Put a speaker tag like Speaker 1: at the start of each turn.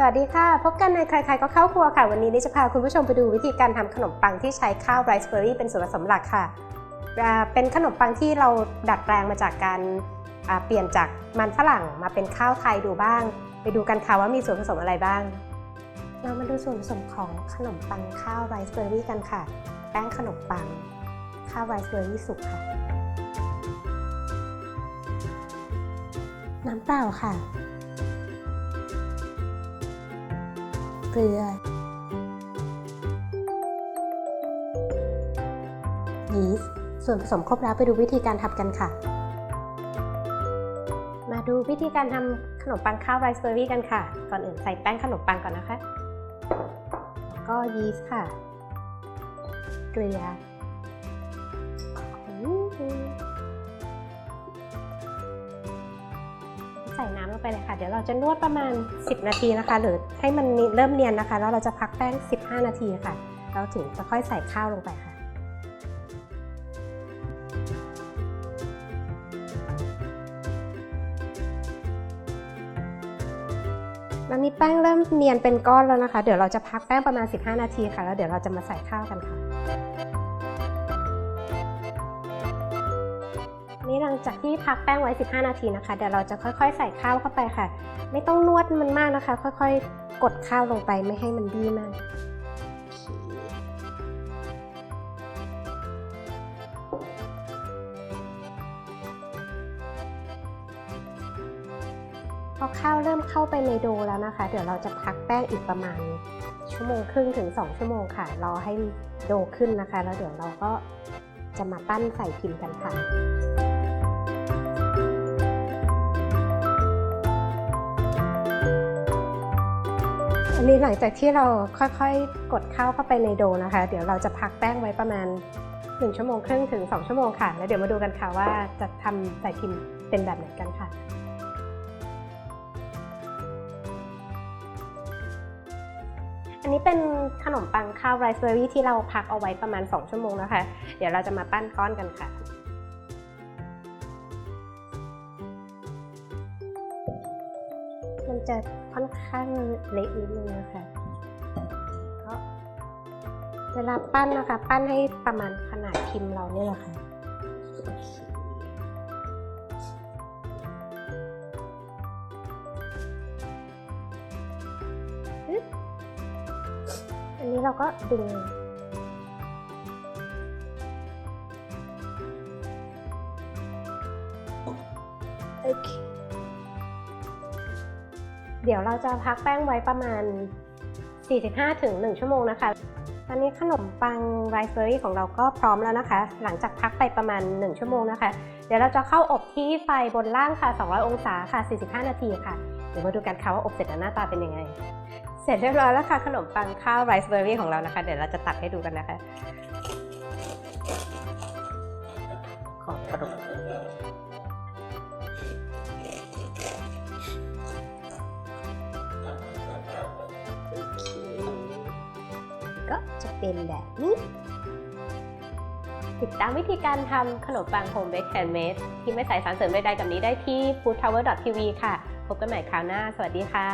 Speaker 1: วัสดีค่ะพบกันในใครๆก็เข้าครัวค่ะวันนี้ดิจะพาคุณผู้ชมไปดูวิธีการทำขนมปังที่ใช้ข้าวไรซ์เบอร์รี่เป็นส่วนผสมหลักค่ะเป็นขนมปังที่เราดัดแปลงมาจากการเปลี่ยนจากมันฝรั่งมาเป็นข้าวไทยดูบ้างไปดูกันค่ะว่ามีส่วนผสมอะไรบ้างเรามาดูส่วนผสมของขนมปังข้าวไรซ์เบอร์รี่กันค่ะแป้งขนมปังข้าวไรซ์เบอร์รี่สุกค่ะน้ำเปล่าค่ะเกลือยีสต์ส่วนผสมครบแล้วไปดูวิธีการทำกันค่ะมาดูวิธีการทำขนมปังข้าวไรซ์เบอร์รี่กันค่ะก่อนอื่นใส่แป้งขนมปังก่อนนะคะแล้วก็ยีสต์ค่ะเกลือใส่น้ำลงไปเลยค่ะเดี๋ยวเราจะนวดประมาณ10นาทีนะคะหรือให้มันเริ่มเนียนนะคะแล้วเราจะพักแป้ง15นาทีค่ะเราถึงจะค่อยใส่ข้าวลงไปค่ะตอนนี้แป้งเริ่มเนียนเป็นก้อนแล้วนะคะเดี๋ยวเราจะพักแป้งประมาณ15นาทีค่ะแล้วเดี๋ยวเราจะมาใส่ข้าวกันค่ะนี่หลังจากที่พักแป้งไว้15นาทีนะคะเดี๋ยวเราจะค่อยๆใส่ข้าวเข้าไปค่ะไม่ต้องนวดมันมากนะคะค่อยๆกดข้าวลงไปไม่ให้มันบี้มากพอข้าวเริ่มเข้าไปในโดแล้วนะคะเดี๋ยวเราจะพักแป้งอีกประมาณ1.5 ชั่วโมงถึง2 ชั่วโมงค่ะรอให้โดขึ้นนะคะแล้วเดี๋ยวเราก็จะมาปั้นใส่พิมพ์กันค่ะอันนี้หลังจากที่เราค่อยๆกดข้าวเข้าไปในโดนะคะเดี๋ยวเราจะพักแป้งไว้ประมาณ1.5 ชั่วโมงถึง2 ชั่วโมงค่ะแล้วเดี๋ยวมาดูกันค่ะว่าจะทำใส่พิมพ์เป็นแบบไหนกันค่ะอันนี้เป็นขนมปังข้าวไรซ์เบอร์รี่ที่เราพักเอาไว้ประมาณ2 ชั่วโมงนะคะเดี๋ยวเราจะมาปั้นก้อนกันค่ะมันจะค่อนข้างเละนิดนึงนะคะก็เวลาปั้นนะคะปั้นให้ประมาณขนาดพิมพ์เราเนี่ยแหละค่ะอันนี้เราก็ดึงโอเคเดี๋ยวเราจะพักแป้งไว้ประมาณ 45 ถึง 1 ชั่วโมงนะคะตอนนี้ขนมปังไรซ์เบอร์รี่ของเราก็พร้อมแล้วนะคะหลังจากพักไปประมาณ1 ชั่วโมงนะคะเดี๋ยวเราจะเข้าอบที่ไฟบนล่างค่ะ200 องศาค่ะ45 นาทีค่ะเดี๋ยวมาดูกันค่ะว่าอบเสร็จแล้วหน้าตาเป็นยังไงเสร็จเรียบร้อยแล้วค่ะขนมปังข้าวไรซ์เบอร์รี่ของเรานะคะเดี๋ยวเราจะตักให้ดูกันนะคะขอบกระดกก็จะเป็นแบบนี้ติดตามวิธีการทำขนมปังโฮมเบคแฮนด์เมดที่ไม่ใส่สารเสริมใดๆกับนี้ได้ที่ foodtower.tv ค่ะพบกันใหม่คราวหน้าสวัสดีค่ะ